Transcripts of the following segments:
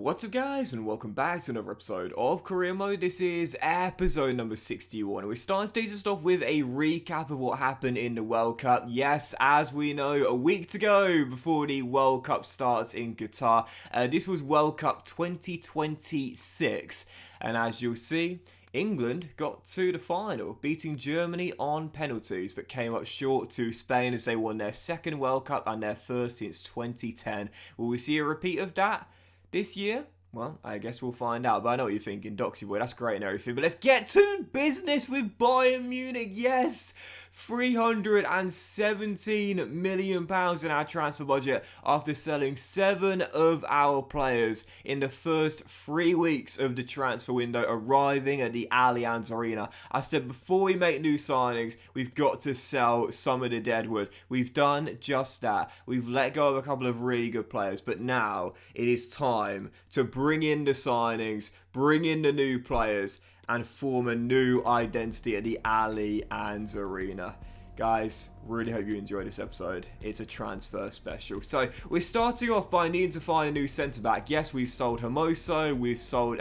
What's up guys, and welcome back to another episode of Career Mode. This is episode number 61. We're starting today's stuff with a recap of what happened in the World Cup. Yes, as we know, a week to go before the World Cup starts in Qatar. This was World Cup 2026, and as you'll see, England got to the final, beating Germany on penalties, but came up short to Spain as they won their second World Cup and their first since 2010. Will we see a repeat of that this year? Well, I guess we'll find out, but I know what you're thinking, Doxy boy, that's great and everything, but let's get to business with Bayern Munich. Yes, £317 million in our transfer budget after selling 7 of our players in the first 3 weeks of the transfer window, arriving at the Allianz Arena. I said before we make new signings, we've got to sell some of the deadwood. We've done just that. We've let go of a couple of really good players, but now it is time to bring in the signings, bring in the new players, and form a new identity at the Allianz Arena. Guys, really hope you enjoy this episode. It's a transfer special. So we're starting off by needing to find a new centre-back. Yes, we've sold Hermoso, we've sold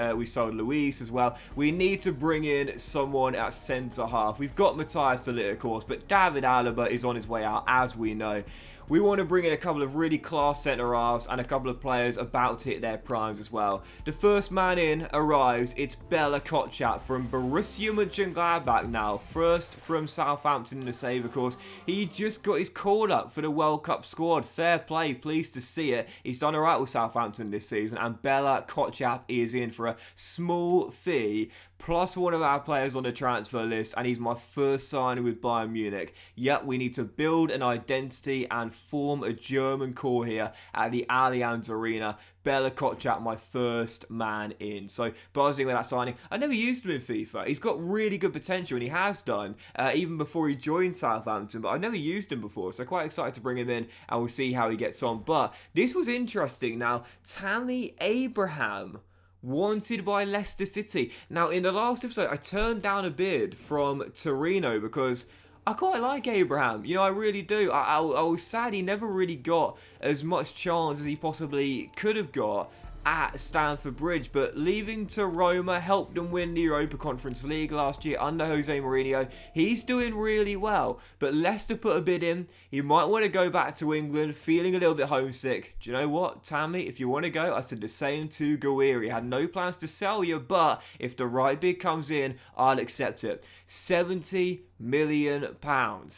Luis as well. We need to bring in someone at centre-half. We've got Matthias de Ligt, of course, but David Alaba is on his way out, as we know. We want to bring in a couple of really class centre-halves and a couple of players about to hit their primes as well. The first man in arrives. It's Bela Kotchap from Borussia Mönchengladbach now. First from Southampton in the save, of course. He just got his call up for the World Cup squad. Fair play, pleased to see it. He's done alright with Southampton this season, and Bela Kotchap is in for a small fee, plus one of our players on the transfer list, and he's my first signing with Bayern Munich. Yep, we need to build an identity and form a German core here at the Allianz Arena. Bela Kotchap, my first man in. So, buzzing with that signing. I never used him in FIFA. He's got really good potential, and he has done, even before he joined Southampton, but I've never used him before, so quite excited to bring him in, and we'll see how he gets on. But this was interesting. Now, Tammy Abraham wanted by Leicester City. Now, in the last episode, I turned down a bid from Torino because I quite like Abraham. You know, I really do. I was sad he never really got as much chance as he possibly could have got at Stamford Bridge, but leaving to Roma helped them win the Europa Conference League last year under Jose Mourinho. He's doing really well, but Leicester put a bid in. He might want to go back to England, feeling a little bit homesick. Do you know what, Tammy? If you want to go, I said the same to Guiri. Had no plans to sell you, but if the right bid comes in, I'll accept it. £70 million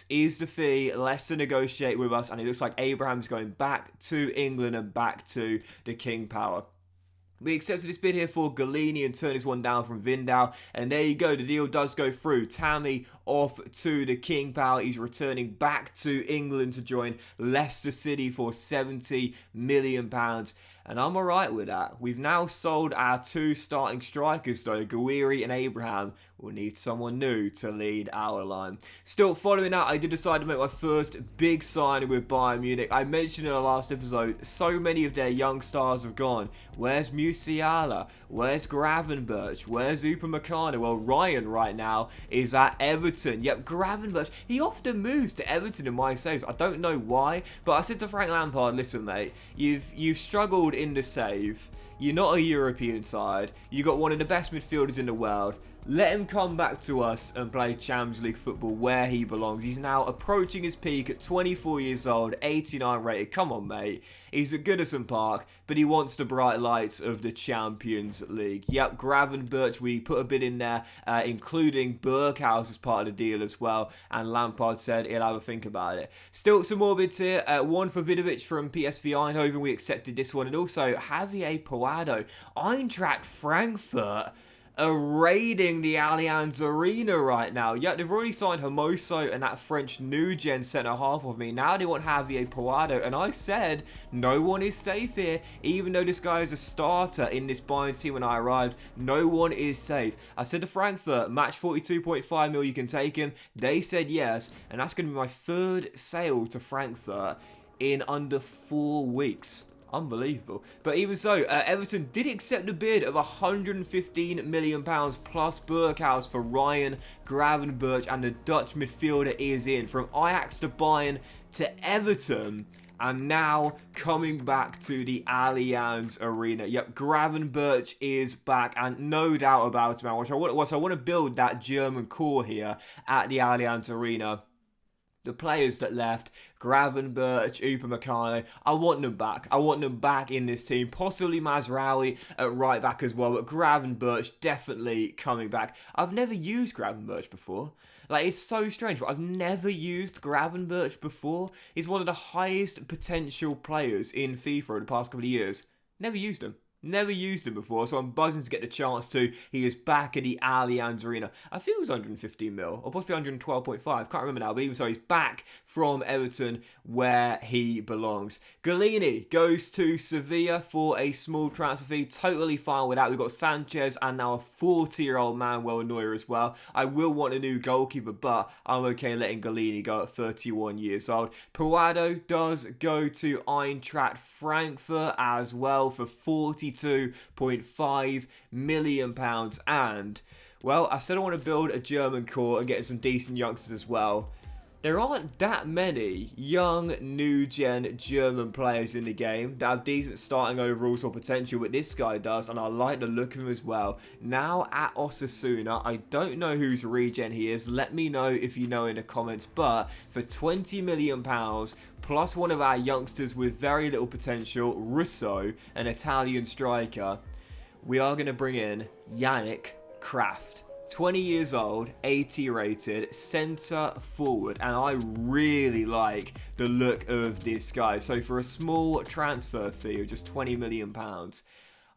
is the fee. Leicester negotiate with us, and it looks like Abraham's going back to England and back to the King Power. We accepted this bid here for Galini and turned this one down from Vindal. And there you go, the deal does go through. Tammy off to the King Power. He's returning back to England to join Leicester City for £70 million. And I'm alright with that. We've now sold our 2 starting strikers though, Guiri and Abraham. We'll need someone new to lead our line. Still, following that, I did decide to make my first big signing with Bayern Munich. I mentioned in the last episode, so many of their young stars have gone. Where's Musiala? Where's Gravenberch? Where's Upamecano? Well, Ryan right now is at Everton. Yep, Gravenberch. He often moves to Everton in my saves. I don't know why, but I said to Frank Lampard, listen mate, you've struggled in the save. You're not a European side. You got one of the best midfielders in the world. Let him come back to us and play Champions League football where he belongs. He's now approaching his peak at 24 years old, 89 rated. Come on, mate. He's at Goodison Park, but he wants the bright lights of the Champions League. Yep, Gravenberch, we put a bid in there, including Berghaus as part of the deal as well, and Lampard said he'll have a think about it. Still, some more bids here. One for Vidovic from PSV Eindhoven. We accepted this one, and also Javier Puado. Eintracht Frankfurt are raiding the Allianz Arena right now. Yeah, they've already signed Hermoso and that French new gen centre-half of me. Now they want Javier Puado, and I said no one is safe here. Even though this guy is a starter in this Bayern team when I arrived, no one is safe. I said to Frankfurt, match 42.5 mil, you can take him. They said yes, and that's going to be my 3rd sale to Frankfurt in under 4 weeks. Unbelievable. But even so, Everton did accept a bid of £115 million plus Berghaus for Ryan Gravenberch, and the Dutch midfielder is in. From Ajax to Bayern to Everton, And now, coming back to the Allianz Arena. Yep, Gravenberch is back, and no doubt about it, man. I want to build that German core here at the Allianz Arena. The players that left, Gravenberch, Upamecano, I want them back. I want them back in this team. Possibly Mazraoui at right back as well, but Gravenberch definitely coming back. I've never used Gravenberch before. Like, it's so strange, but I've never used Gravenberch before. He's one of the highest potential players in FIFA in the past couple of years. Never used him. Never used him before, so I'm buzzing to get the chance to. He is back at the Allianz Arena. I think it was 115 mil, or possibly 112.5. Can't remember now, but even so, he's back from Everton where he belongs. Galini goes to Sevilla for a small transfer fee. Totally fine with that. We've got Sanchez and now a 40-year-old Manuel Neuer as well. I will want a new goalkeeper, but I'm okay letting Galini go at 31 years old. Puado does go to Eintracht Frankfurt as well for £42.5 million. And, well, I said I want to build a German core and get some decent youngsters as well. There aren't that many young, new-gen German players in the game that have decent starting overalls or potential, but this guy does, and I like the look of him as well. Now at Osasuna, I don't know whose regen he is. Let me know if you know in the comments, but for £20 million, plus one of our youngsters with very little potential, Russo, an Italian striker, we are going to bring in Yannick Kraft. 20 years old, 80 rated, centre forward, and I really like the look of this guy. So for a small transfer fee of just £20 million,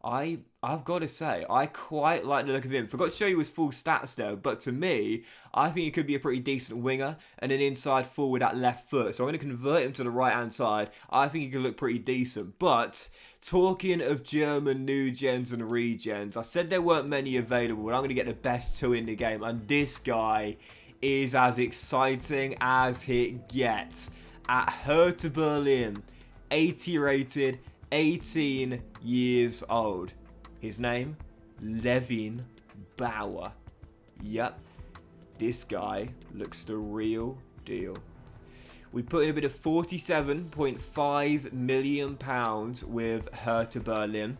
I've got to say, I quite like the look of him. Forgot to show you his full stats there, but to me, I think he could be a pretty decent winger and an inside forward at left foot. So I'm going to convert him to the right-hand side. I think he could look pretty decent, but talking of German new gens and regens, I said there weren't many available, but I'm going to get the best two in the game, and this guy is as exciting as it gets. At Hertha Berlin, 80 rated, 18 years old. His name, Levin Bauer. Yep, this guy looks the real deal. We put in a bid of £47.5 million with Hertha Berlin.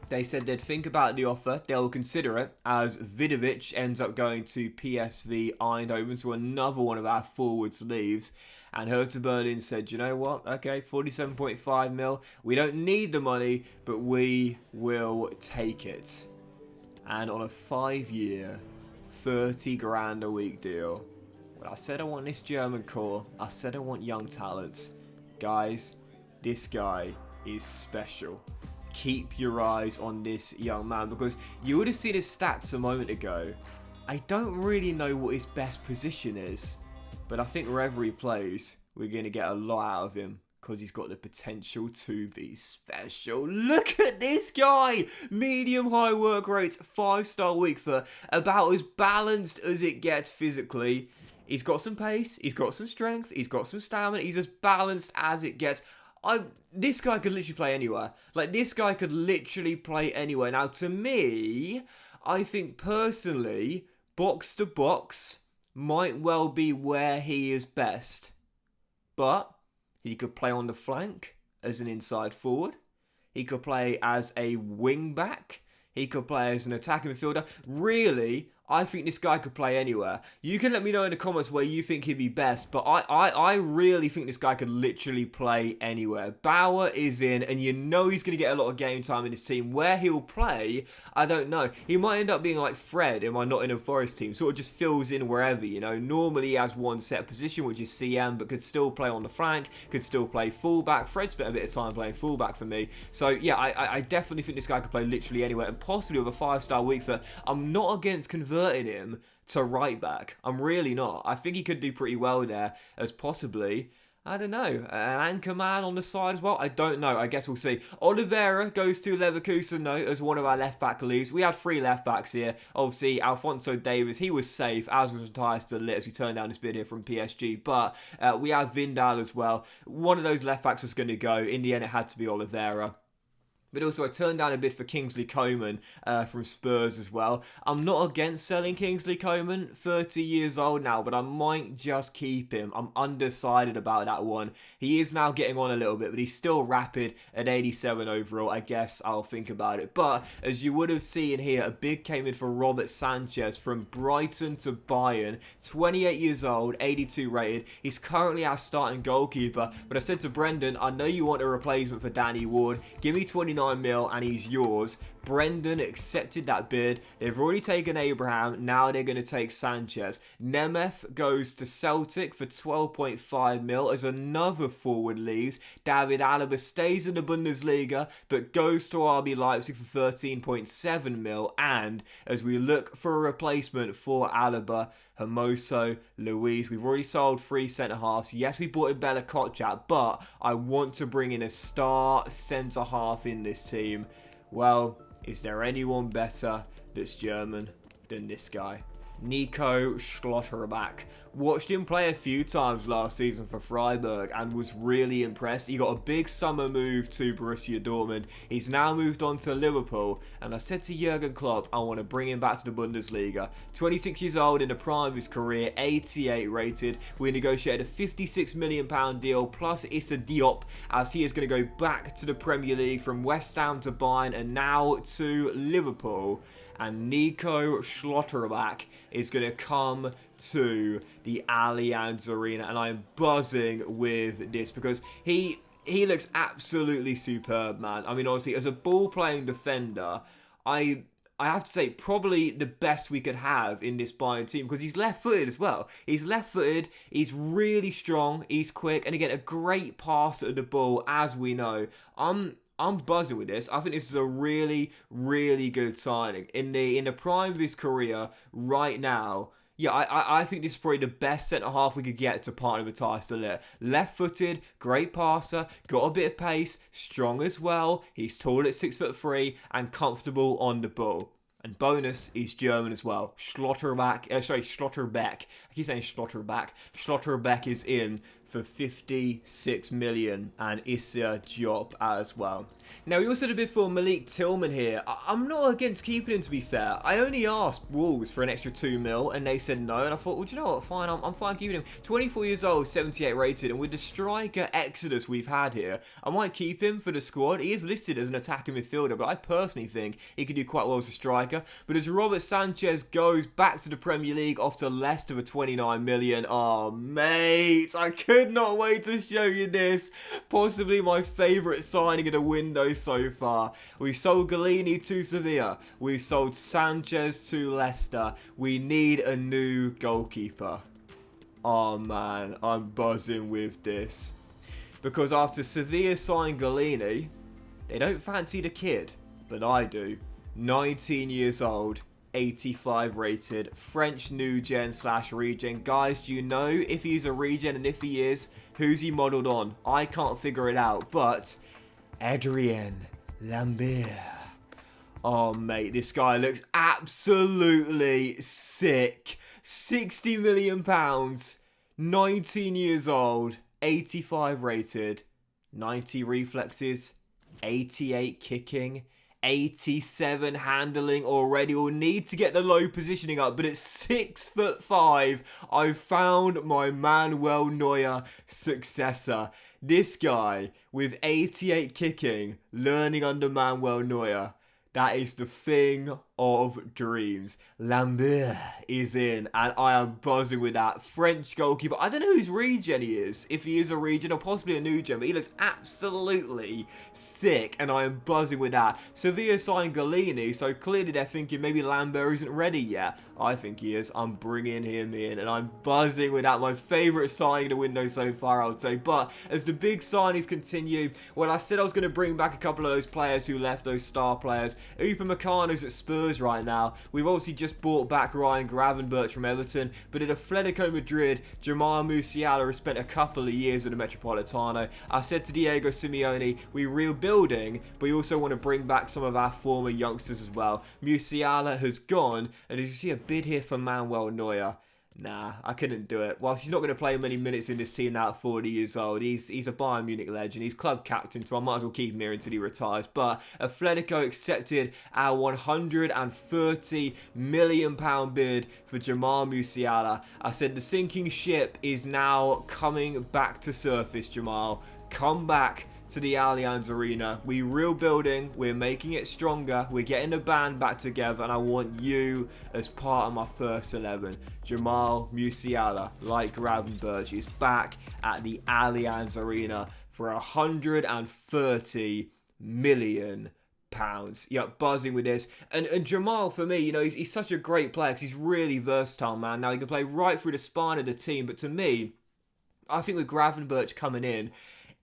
They said they'd think about the offer. They'll consider it as Vidovic ends up going to PSV Eindhoven, so another one of our forwards leaves. And Hertha Berlin said, you know what? Okay, 47.5 mil. We don't need the money, but we will take it. And on a 5-year, 30 grand a week deal. Well, I said I want this German core. I said I want young talents. Guys, this guy is special. Keep your eyes on this young man, because you would have seen his stats a moment ago. I don't really know what his best position is, but I think wherever he plays, we're going to get a lot out of him, because he's got the potential to be special. Look at this guy! Medium-high work rates, 5-star week for about as balanced as it gets physically. He's got some pace, he's got some strength, he's got some stamina, he's as balanced as it gets. This guy could literally play anywhere. Like, this guy could literally play anywhere. Now, to me, I think personally, box to box might well be where he is best. But he could play on the flank as an inside forward. He could play as a wing back. He could play as an attacking midfielder. Really, I think this guy could play anywhere. You can let me know in the comments where you think he'd be best, but I really think this guy could literally play anywhere. Bauer is in, and you know he's going to get a lot of game time in his team. Where he'll play, I don't know. He might end up being like Fred in my Nottingham Forest team, sort of just fills in wherever, you know. Normally he has one set position, which is CM, but could still play on the flank, could still play fullback. Fred spent a bit of time playing fullback for me. So yeah, I definitely think this guy could play literally anywhere, and possibly with a 5-star week for. I'm not against converting him to right back. I'm really not. I think he could do pretty well there as possibly, I don't know, an anchor man on the side as well. I don't know. I guess we'll see. Oliveira goes to Leverkusen though as one of our left back leaves. We had 3 left backs here. Obviously, Alphonso Davies, he was safe, as was Matthias de Ligt as we turned down this bid here from PSG. But we have Vindal as well. One of those left backs was going to go. In the end, it had to be Oliveira. But also, I turned down a bid for Kingsley Coman from Spurs as well. I'm not against selling Kingsley Coman, 30 years old now, but I might just keep him. I'm undecided about that one. He is now getting on a little bit, but he's still rapid at 87 overall. I guess I'll think about it. But as you would have seen here, a bid came in for Robert Sanchez from Brighton to Bayern. 28 years old, 82 rated. He's currently our starting goalkeeper. But I said to Brendan, I know you want a replacement for Danny Ward. Give me 29 mil and he's yours. Brendan accepted that bid. They've already taken Abraham. Now they're going to take Sanchez. Nemeth goes to Celtic for 12.5 mil as another forward leaves. David Alaba stays in the Bundesliga but goes to RB Leipzig for 13.7 mil. And as we look for a replacement for Alaba, Hermoso, Luis. We've already sold 3 centre-halves. Yes, we bought in Bella Kotchap, but I want to bring in a star centre-half in this team. Well, is there anyone better that's German than this guy? Nico Schlotterbeck. Watched him play a few times last season for Freiburg and was really impressed. He got a big summer move to Borussia Dortmund. He's now moved on to Liverpool, and I said to Jurgen Klopp, I want to bring him back to the Bundesliga. 26 years old in the prime of his career, 88 rated. We negotiated a £56 million deal plus Issa Diop, as he is going to go back to the Premier League from West Ham to Bayern and now to Liverpool. And Nico Schlotterbeck is going to come to the Allianz Arena, and I'm buzzing with this because he looks absolutely superb, man. I mean, honestly, as a ball-playing defender, I have to say probably the best we could have in this Bayern team because he's left-footed as well. He's left-footed, he's really strong, he's quick, and again, a great passer of the ball, as we know. I'm buzzing with this. I think this is a really, really good signing. In the prime of his career right now, yeah, I think this is probably the best centre-half we could get to partner with Matthijs de Ligt. Left-footed, great passer, got a bit of pace, strong as well. He's tall at 6'3" and comfortable on the ball. And bonus, he's German as well. Schlotterbeck. I keep saying Schlotterbeck. Schlotterbeck is in for 56 million and Issa Diop as well. Now, we also had a bid for Malik Tillman here. I'm not against keeping him, to be fair. I only asked Wolves for an extra 2 mil and they said no. And I thought, well, do you know what? Fine, I'm fine keeping him. 24 years old, 78 rated. And with the striker exodus we've had here, I might keep him for the squad. He is listed as an attacking midfielder, but I personally think he could do quite well as a striker. But as Robert Sanchez goes back to the Premier League off to Leicester for 29 million. Oh, mate, I could not wait to show you this. Possibly my favourite signing of the window so far. We sold Galini to Sevilla. We've sold Sanchez to Leicester. We need a new goalkeeper. Oh man, I'm buzzing with this. Because after Sevilla signed Galini, they don't fancy the kid, but I do. 19 years old. 85 rated, French new gen / regen. Guys, do you know if he's a regen, and if he is, who's he modelled on? I can't figure it out, but Adrien Lambert. Oh mate, this guy looks absolutely sick. £60 million, 19 years old, 85 rated, 90 reflexes, 88 kicking, 87 handling already. We'll need to get the low positioning up, but at 6'5", I found my Manuel Neuer successor. This guy with 88 kicking, learning under Manuel Neuer. That is the thing of dreams. Lambert is in, and I am buzzing with that. French goalkeeper. I don't know whose regen he is, if he is a regen or possibly a new gen, but he looks absolutely sick, and I am buzzing with that. Sevilla signed Galini, so clearly they're thinking maybe Lambert isn't ready yet. I think he is. I'm bringing him in, and I'm buzzing with that. My favourite signing of the window so far, I would say. But as the big signings continue, well, I said I was going to bring back a couple of those players who left, those star players. Upamecano's at Spurs right now. We've obviously just bought back Ryan Gravenberch from Everton, but at Atletico Madrid, Jamal Musiala has spent a couple of years at the Metropolitano. I said to Diego Simeone, we're rebuilding, but we also want to bring back some of our former youngsters as well. Musiala has gone, and as you see a bid here for Manuel Neuer. Nah, I couldn't do it. Whilst he's not going to play many minutes in this team now at 40 years old, he's a Bayern Munich legend. He's club captain, so I might as well keep him here until he retires. But Atletico accepted our £130 million bid for Jamal Musiala. I said the sinking ship is now coming back to surface, Jamal. Come back to the Allianz Arena. We're rebuilding, we're making it stronger, we're getting the band back together, and I want you as part of my first 11. Jamal Musiala, like Gravenberch, is back at the Allianz Arena for £130 million. Yeah, buzzing with this. And Jamal, for me, you know, he's such a great player because he's really versatile, man. Now, he can play right through the spine of the team, but to me, I think with Gravenberch coming in,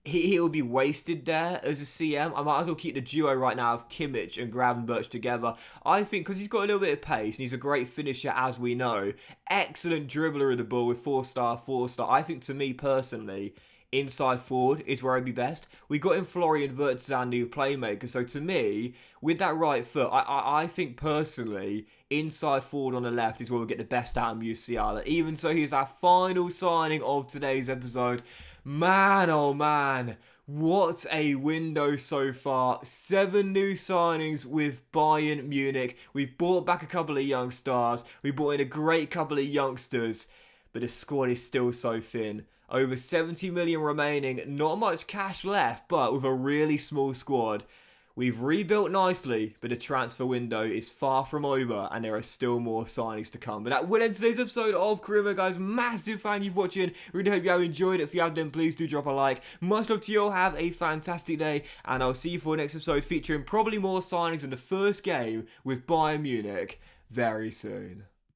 he will be wasted there as a CM. I might as well keep the duo right now of Kimmich and Gravenberch together. I think because he's got a little bit of pace and he's a great finisher, as we know. Excellent dribbler of the ball with 4-star. I think, to me personally, inside forward is where I'd be best. We got in Florian Wirtz as our new playmaker. So to me, with that right foot, I think personally, inside forward on the left is where we'll get the best out of Musiala. Even so, here's our final signing of today's episode. Man, oh man, what a window so far. 7 new signings with Bayern Munich. We've brought back a couple of young stars. We brought in a great couple of youngsters. But the squad is still so thin. Over 70 million remaining. Not much cash left, but with a really small squad. We've rebuilt nicely, but the transfer window is far from over and there are still more signings to come. But that will end today's episode of Career Mode, guys. Massive thank you for watching. Really hope you have enjoyed it. If you have, then please do drop a like. Much love to you all. Have a fantastic day, and I'll see you for the next episode featuring probably more signings in the first game with Bayern Munich very soon.